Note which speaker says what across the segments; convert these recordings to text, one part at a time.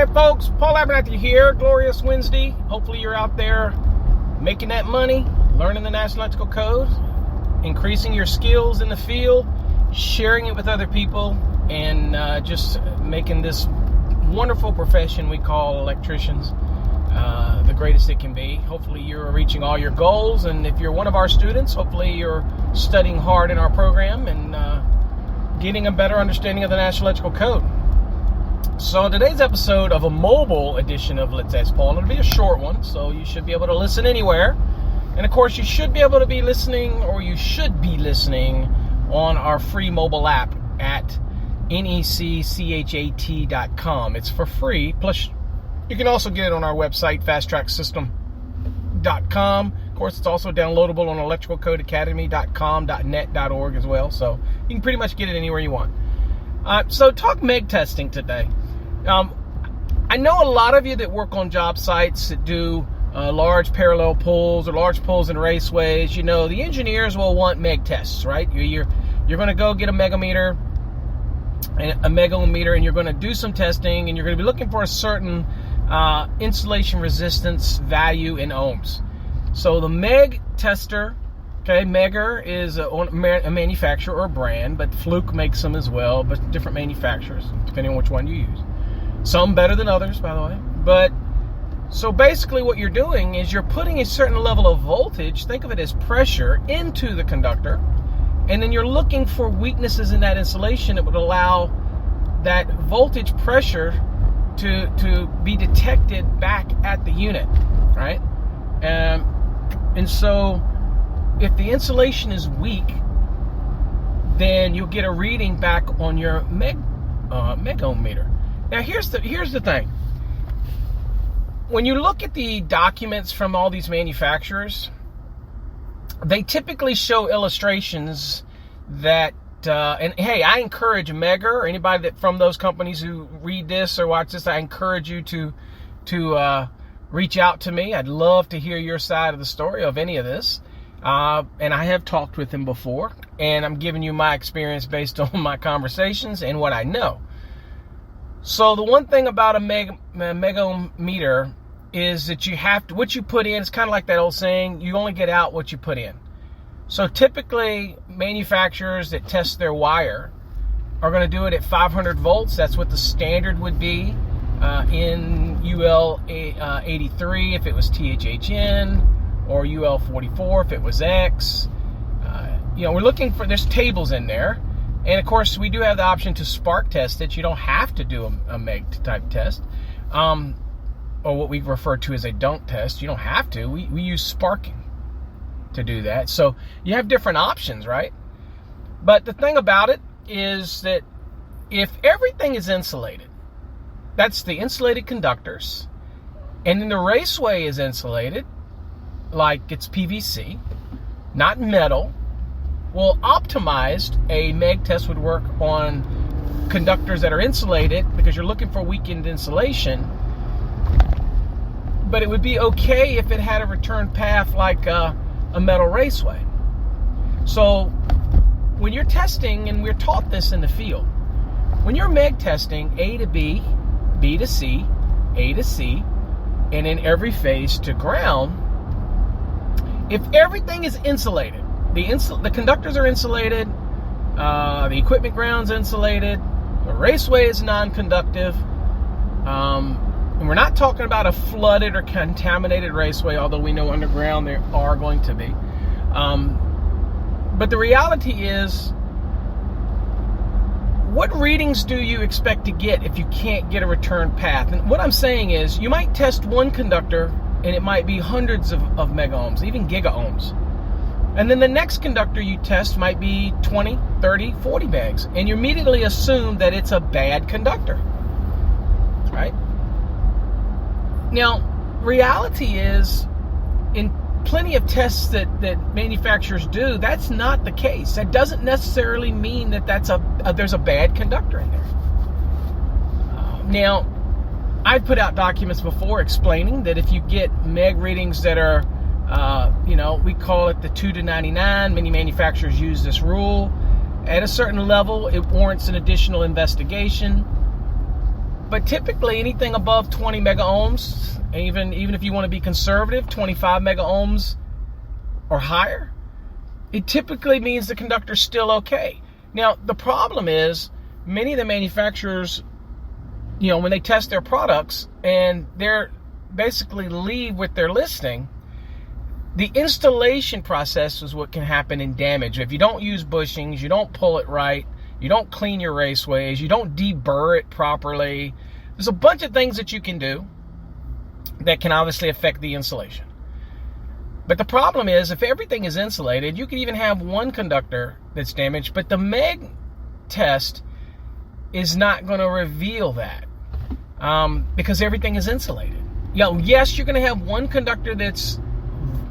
Speaker 1: right, folks, Paul Abernathy here. Glorious Wednesday. Hopefully you're out there making that money, learning the National Electrical Code, increasing your skills in the field, sharing it with other people, and just making this wonderful profession we call electricians the greatest it can be. Hopefully you're reaching all your goals, and if you're one of our students, hopefully you're studying hard in our program and getting a better understanding of the National Electrical Code. So today's episode of a mobile edition of Let's Ask Paul, it'll be a short one, so you should be able to listen anywhere. And of course, you should be able to be listening, or you should be listening on our free mobile app at necchat.com. It's for free. Plus, you can also get it on our website, fasttracksystem.com. Of course, it's also downloadable on electricalcodeacademy.com, .net.org as well. So you can pretty much get it anywhere you want. So talk Meg testing today. I know a lot of you that work on job sites that do large parallel pulls or large pulls in raceways. You know, the engineers will want Meg tests, right? You're going to go get a Megohm meter, and you're going to do some testing, and you're going to be looking for a certain insulation resistance value in ohms. So the Meg tester, okay, Megger is a manufacturer or a brand, but Fluke makes them as well, but different manufacturers, depending on which one you use. Some better than others, by the way. But so basically what you're doing is you're putting a certain level of voltage, think of it as pressure, into the conductor, and then you're looking for weaknesses in that insulation that would allow that voltage pressure to be detected back at the unit, right? And so if the insulation is weak, then you'll get a reading back on your Megohm meter. Now here's the thing. When you look at the documents from all these manufacturers, they typically show illustrations that, and hey, I encourage Megger or anybody that from those companies who read this or watch this, I encourage you to reach out to me. I'd love to hear your side of the story of any of this. And I have talked with him before, and I'm giving you my experience based on my conversations and what I know. So the one thing about a Megohm meter is that you have to, what you put in, it's kind of like that old saying, you only get out what you put in. So typically manufacturers that test their wire are going to do it at 500 volts. That's what the standard would be in UL 83 if it was THHN, or UL 44 if it was X. We're looking for, there's tables in there. And of course, we do have the option to spark test it. You don't have to do a Meg type test, or what we refer to as a don't test. You don't have to. We use sparking to do that. So you have different options, right? But the thing about it is that if everything is insulated, that's the insulated conductors, and then the raceway is insulated, like it's PVC, not metal. Well, optimized, a Meg test would work on conductors that are insulated because you're looking for weakened insulation. But it would be okay if it had a return path like a metal raceway. So when you're testing, and we're taught this in the field, when you're Meg testing A to B, B to C, A to C, and in every phase to ground, if everything is insulated, the conductors are insulated, the equipment ground's insulated, the raceway is non-conductive, and we're not talking about a flooded or contaminated raceway, although we know underground there are going to be. But the reality is, what readings do you expect to get if you can't get a return path? And what I'm saying is, you might test one conductor, and it might be hundreds of megohms, even gigaohms. And then the next conductor you test might be 20, 30, 40 megs. And you immediately assume that it's a bad conductor, right? Now, reality is, in plenty of tests that manufacturers do, that's not the case. That doesn't necessarily mean that there's a bad conductor in there. Now, I've put out documents before explaining that if you get Meg readings that are, we call it the 2 to 99. Many manufacturers use this rule. At a certain level, it warrants an additional investigation. But typically anything above 20 megohms, even if you want to be conservative, 25 megohms or higher, it typically means the conductor's still okay. Now, the problem is many of the manufacturers, when they test their products and they're basically leave with their listing, the installation process is what can happen in damage. If you don't use bushings, you don't pull it right, you don't clean your raceways, you don't deburr it properly. There's a bunch of things that you can do that can obviously affect the insulation. But the problem is, if everything is insulated, you could even have one conductor that's damaged, but the Meg test is not going to reveal that because everything is insulated. Yes, you're going to have one conductor that's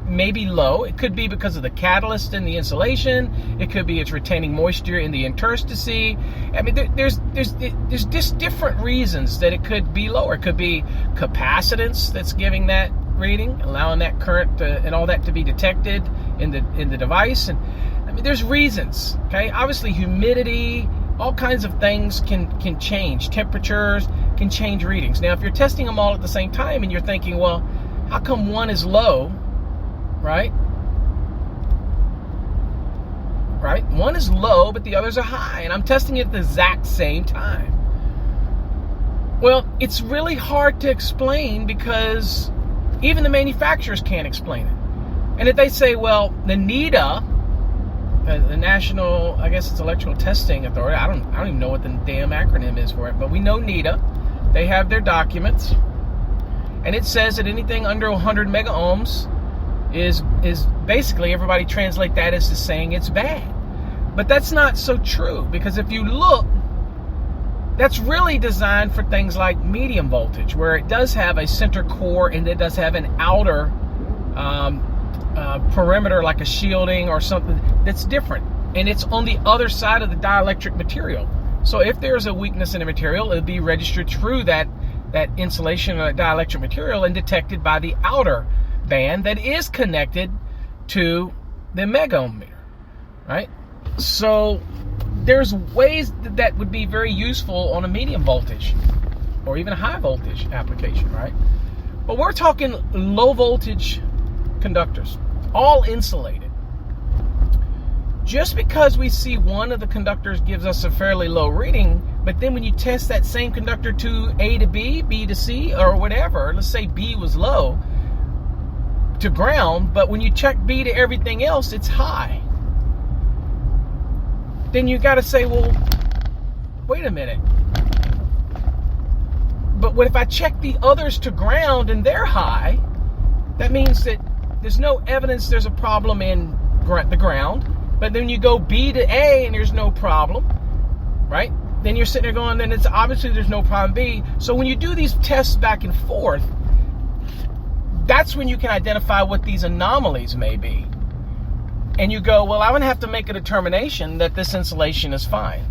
Speaker 1: maybe low. It could be because of the catalyst in the insulation. It could be it's retaining moisture in the interstice. I mean, there's just different reasons that it could be lower. It could be capacitance that's giving that reading, allowing that current and all that to be detected in the device. And I mean, there's reasons. Okay, obviously humidity, all kinds of things can change. Temperatures can change readings. Now, if you're testing them all at the same time and you're thinking, well, how come one is low? Right? One is low, but the others are high, and I'm testing it at the exact same time. Well, it's really hard to explain because even the manufacturers can't explain it. And if they say, well, the NETA, the National, I guess it's Electrical Testing Authority, I don't even know what the damn acronym is for it, but we know NETA. They have their documents, and it says that anything under 100 megohms is basically, everybody translate that as just saying it's bad. But that's not so true, because if you look, that's really designed for things like medium voltage, where it does have a center core and it does have an outer perimeter, like a shielding or something that's different, and it's on the other side of the dielectric material. So if there's a weakness in the material, it'll be registered through that insulation or that dielectric material and detected by the outer band that is connected to the Megohm meter, right? So there's ways that would be very useful on a medium voltage or even a high voltage application, right? But we're talking low voltage conductors, all insulated. Just because we see one of the conductors gives us a fairly low reading, but then when you test that same conductor to A to B, B to C, or whatever, let's say B was low to ground, but when you check B to everything else, it's high. Then you got to say, well, wait a minute. But what if I check the others to ground and they're high? That means that there's no evidence there's a problem in the ground. But then you go B to A and there's no problem, right? Then you're sitting there going, then it's obviously there's no problem B. So when you do these tests back and forth, that's when you can identify what these anomalies may be. And you go, well, I'm going to have to make a determination that this insulation is fine,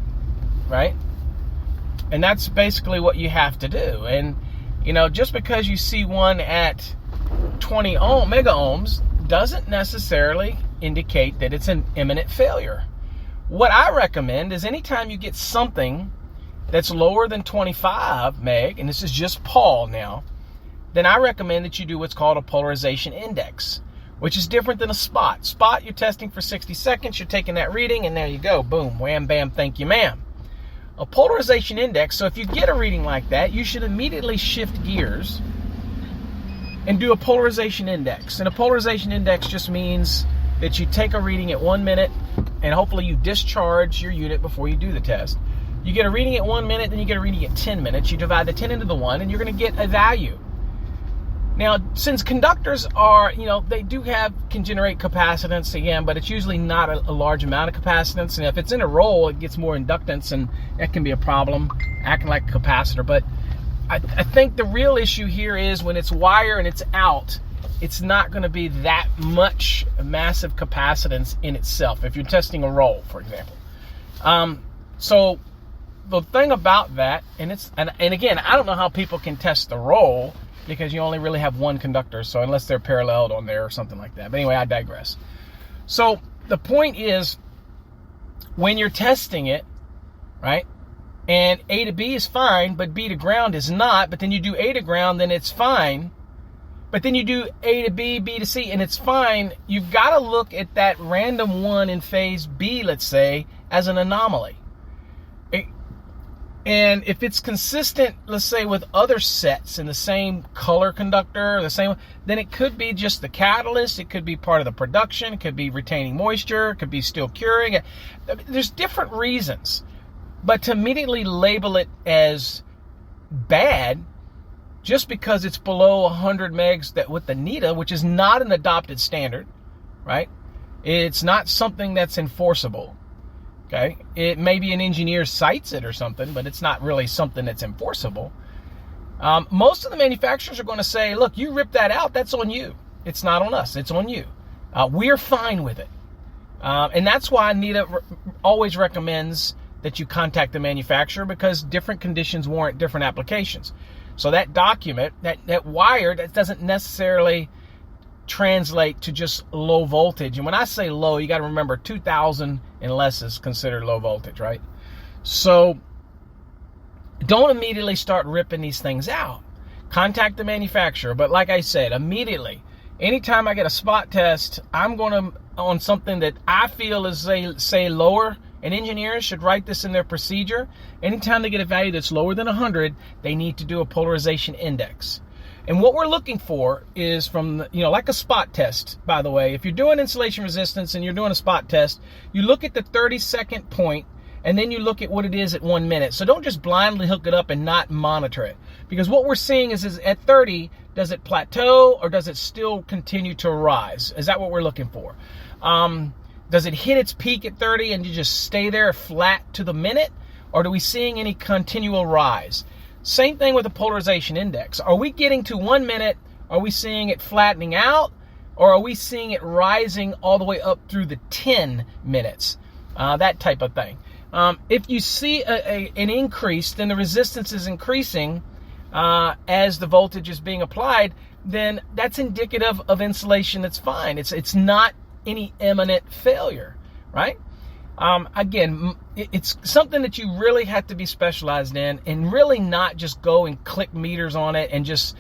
Speaker 1: right? And that's basically what you have to do. And, just because you see one at 20 megohms doesn't necessarily indicate that it's an imminent failure. What I recommend is anytime you get something that's lower than 25 meg, and this is just Paul now, then I recommend that you do what's called a polarization index, which is different than a spot. Spot, you're testing for 60 seconds, you're taking that reading, and there you go. Boom, wham, bam, thank you, ma'am. A polarization index, so if you get a reading like that, you should immediately shift gears and do a polarization index. And a polarization index just means that you take a reading at 1 minute, and hopefully you discharge your unit before you do the test. You get a reading at 1 minute, then you get a reading at 10 minutes. You divide the 10 into the 1, and you're going to get a value. Now, since conductors are, they can generate capacitance again, but it's usually not a large amount of capacitance. And if it's in a roll, it gets more inductance, and that can be a problem, acting like a capacitor. But I think the real issue here is when it's wire and it's out, it's not going to be that much massive capacitance in itself if you're testing a roll, for example. So the thing about that, and again, I don't know how people can test the roll, because you only really have one conductor, so unless they're paralleled on there or something like that. But anyway, I digress. So the point is, when you're testing it, right, And A to B is fine, but B to ground is not. But then you do A to ground, then it's fine. But then you do A to B, B to C, and it's fine. You've got to look at that random one in phase B, let's say, as an anomaly. And if it's consistent, let's say, with other sets in the same color conductor, then it could be just the catalyst. It could be part of the production. It could be retaining moisture. It could be still curing. There's different reasons. But to immediately label it as bad just because it's below 100 megs with the NETA, which is not an adopted standard, right? It's not something that's enforceable. Okay, it may be an engineer cites it or something, but it's not really something that's enforceable. Most of the manufacturers are going to say, look, you rip that out, that's on you. It's not on us, it's on you. We're fine with it. And that's why NETA always recommends that you contact the manufacturer, because different conditions warrant different applications. So that document, that wire, that doesn't necessarily translate to just low voltage. And when I say low, you got to remember 2,000 and less is considered low voltage, right? So don't immediately start ripping these things out. Contact the manufacturer. But like I said, immediately, anytime I get a spot test, I'm going to, on something that I feel is, say lower, and engineers should write this in their procedure. Anytime they get a value that's lower than 100, they need to do a polarization index. And what we're looking for is from, like a spot test, by the way. If you're doing insulation resistance and you're doing a spot test, you look at the 30-second point, and then you look at what it is at 1 minute. So don't just blindly hook it up and not monitor it. Because what we're seeing is at 30, does it plateau or does it still continue to rise? Is that what we're looking for? Does it hit its peak at 30 and you just stay there flat to the minute? Or are we seeing any continual rise? Same thing with the polarization index. Are we getting to 1 minute? Are we seeing it flattening out? Or are we seeing it rising all the way up through the 10 minutes? That type of thing. If you see an increase, then the resistance is increasing as the voltage is being applied, then that's indicative of insulation that's fine. It's not any imminent failure, right? Again, it's something that you really have to be specialized in, and really not just go and click meters on it and just,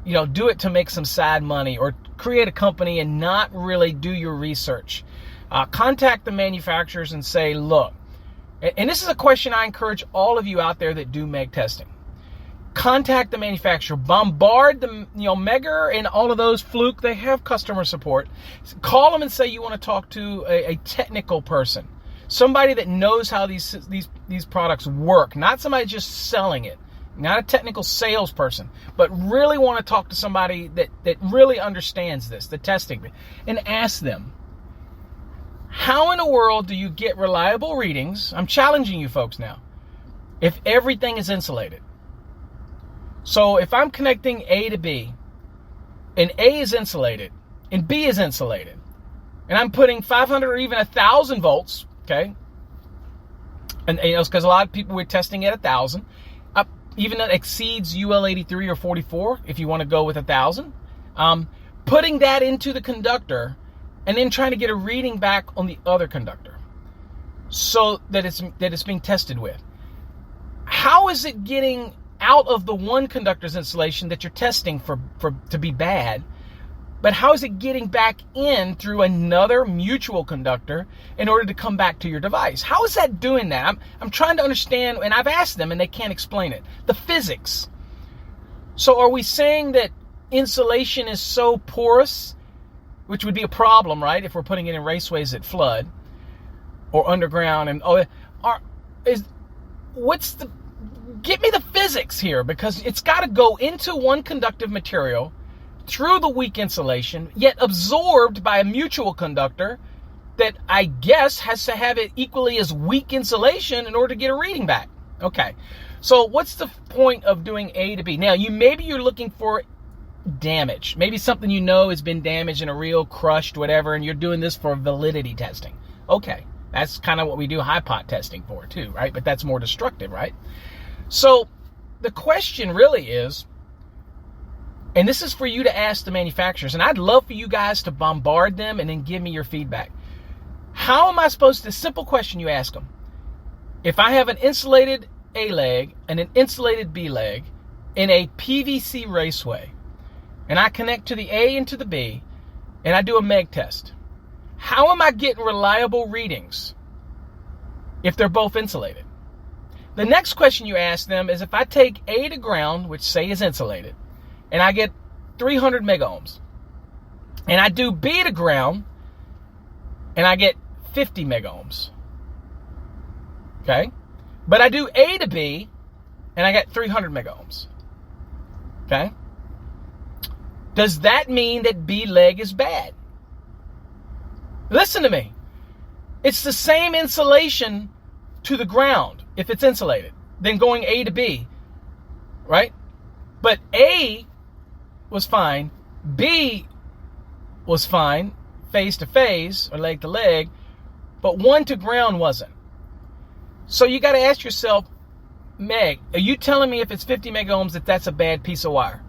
Speaker 1: do it to make some side money or create a company and not really do your research. Contact the manufacturers and say, look, and this is a question I encourage all of you out there that do Meg testing. Contact the manufacturer, bombard the, Megohm and all of those, Fluke, they have customer support. Call them and say you want to talk to a technical person. Somebody that knows how these products work, not somebody just selling it, not a technical salesperson, but really want to talk to somebody that really understands this, the testing, and ask them, how in the world do you get reliable readings? I'm challenging you folks now. If everything is insulated. So if I'm connecting A to B, and A is insulated, and B is insulated, and I'm putting 500 or even 1,000 volts, okay, and because a lot of people were testing at 1,000, even that exceeds UL 83 or 44, if you want to go with 1,000, putting that into the conductor, and then trying to get a reading back on the other conductor, so that it's being tested with. How is it getting out of the one conductor's insulation that you're testing for to be bad, but how is it getting back in through another mutual conductor in order to come back to your device? How is that doing that? I'm trying to understand, and I've asked them and they can't explain it. The physics. So are we saying that insulation is so porous, which would be a problem, right, if we're putting it in raceways that flood or underground, and get me the physics here, because it's got to go into one conductive material through the weak insulation, yet absorbed by a mutual conductor that I guess has to have it equally as weak insulation in order to get a reading back. Okay, so what's the point of doing A to B? Now, maybe you're looking for damage. Maybe something has been damaged in a real crushed whatever, and you're doing this for validity testing. Okay, that's kind of what we do high pot testing for too, right? But that's more destructive, right? So the question really is, and this is for you to ask the manufacturers, and I'd love for you guys to bombard them and then give me your feedback. How am I supposed to, simple question you ask them, if I have an insulated A leg and an insulated B leg in a PVC raceway, and I connect to the A and to the B, and I do a Meg test, how am I getting reliable readings if they're both insulated? The next question you ask them is, if I take A to ground, which say is insulated, and I get 300 megohms, and I do B to ground, and I get 50 megohms, okay? But I do A to B, and I get 300 megohms, okay? Does that mean that B leg is bad? Listen to me. It's the same insulation to the ground if it's insulated than going A to B, right? But A was fine, B was fine, phase to phase or leg to leg, but one to ground wasn't. So you got to ask yourself, Meg, are you telling me if it's 50 megohms that that's a bad piece of wire?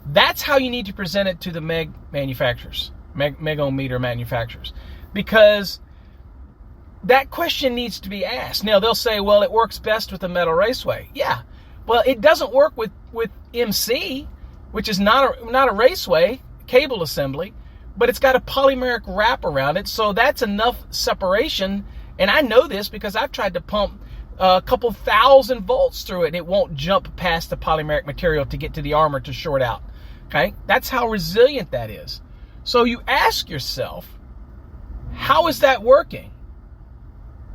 Speaker 1: That's how you need to present it to the Meg manufacturers, Megohm meter manufacturers, because that question needs to be asked. Now they'll say, well, it works best with a metal raceway. Yeah, well, it doesn't work with MC, which is not a raceway cable assembly, but it's got a polymeric wrap around it, so that's enough separation. And I know this because I've tried to pump a couple thousand volts through it, and it won't jump past the polymeric material to get to the armor to short out. Okay, that's how resilient that is. So you ask yourself, how is that working?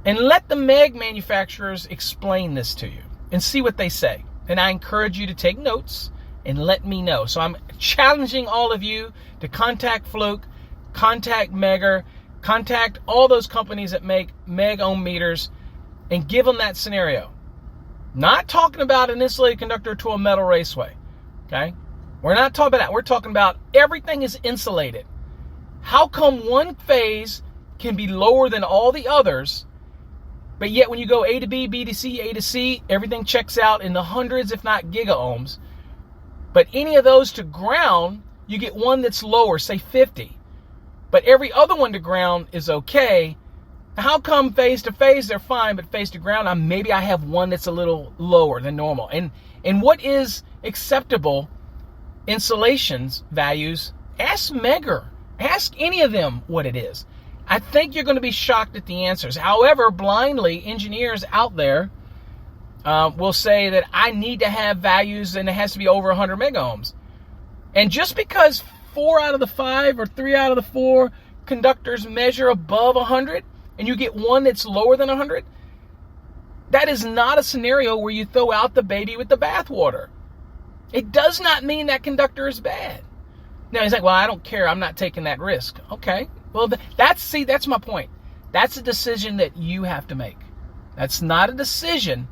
Speaker 1: And let the Meg manufacturers explain this to you and see what they say. And I encourage you to take notes and let me know. So I'm challenging all of you to contact Fluke, contact Megger, contact all those companies that make Megohm meters and give them that scenario. Not talking about an insulated conductor to a metal raceway, okay? We're not talking about that. We're talking about everything is insulated. How come one phase can be lower than all the others, but yet when you go A to B, B to C, A to C, everything checks out in the hundreds, if not gigaohms. But any of those to ground, you get one that's lower, say 50. But every other one to ground is okay. How come phase to phase they're fine, but phase to ground, maybe I have one that's a little lower than normal? And what is acceptable insulations values? Ask Megger. Ask any of them what it is. I think you're going to be shocked at the answers. However, blindly, engineers out there will say that I need to have values and it has to be over 100 megohms. And just because 4 out of the 5 or 3 out of the 4 conductors measure above 100 and you get one that's lower than 100, that is not a scenario where you throw out the baby with the bathwater. It does not mean that conductor is bad. Now he's like, well, I don't care. I'm not taking that risk. Okay. Well, that's my point. That's a decision that you have to make. That's not a decision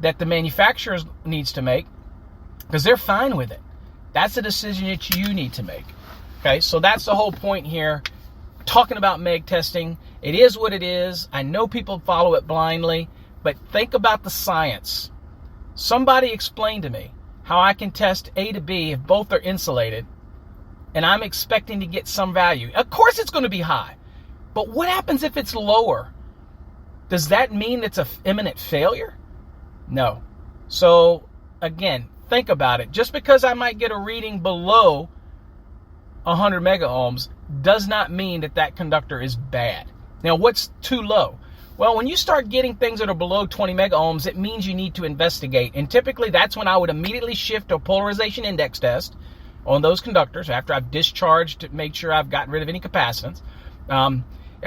Speaker 1: that the manufacturer needs to make because they're fine with it. That's a decision that you need to make. Okay, so that's the whole point here. Talking about Meg testing. It is what it is. I know people follow it blindly, but think about the science. Somebody explained to me how I can test A to B if both are insulated, and I'm expecting to get some value. Of course it's going to be high, but what happens if it's lower? Does that mean it's an imminent failure? No. So, again, think about it. Just because I might get a reading below 100 megohms does not mean that that conductor is bad. Now, what's too low? Well, when you start getting things that are below 20 megohms, it means you need to investigate. And typically, that's when I would immediately shift to a polarization index test on those conductors after I've discharged to make sure I've gotten rid of any capacitance.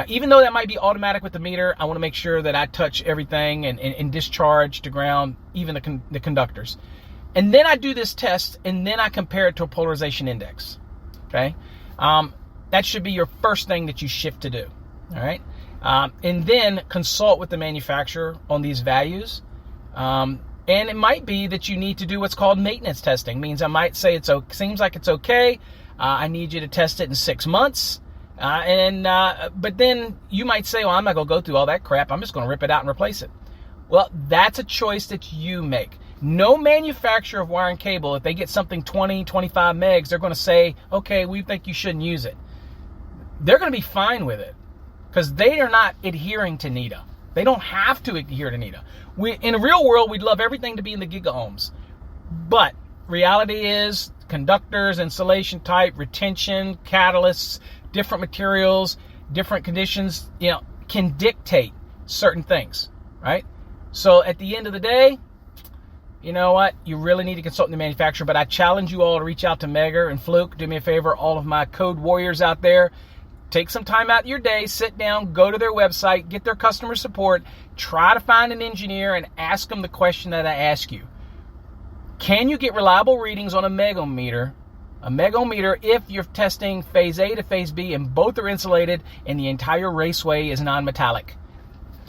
Speaker 1: Even though that might be automatic with the meter, I want to make sure that I touch everything and discharge to ground, even the conductors. And then I do this test, and then I compare it to a polarization index. Okay? That should be your first thing that you shift to do. All right? And then consult with the manufacturer on these values. And it might be that you need to do what's called maintenance testing. Means I might say seems like it's okay. I need you to test it in 6 months. But then you might say, well, I'm not going to go through all that crap. I'm just going to rip it out and replace it. Well, that's a choice that you make. No manufacturer of wire and cable, if they get something 20, 25 megs, they're going to say, okay, we think you shouldn't use it. They're going to be fine with it because they are not adhering to NETA. They don't have to adhere to NETA. In the real world, we'd love everything to be in the gigaohms. But reality is conductors, insulation type, retention, catalysts, different materials, different conditions, can dictate certain things, right? So at the end of the day, you know what? You really need to consult the manufacturer, but I challenge you all to reach out to Megohm and Fluke. Do me a favor, all of my code warriors out there, take some time out of your day, sit down, go to their website, get their customer support, try to find an engineer and ask them the question that I ask you. Can you get reliable readings on a Megohm meter? A Megohm meter if you're testing phase A to phase B and both are insulated and the entire raceway is non-metallic?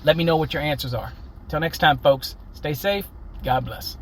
Speaker 1: Let me know what your answers are. Till next time, folks, stay safe. God bless.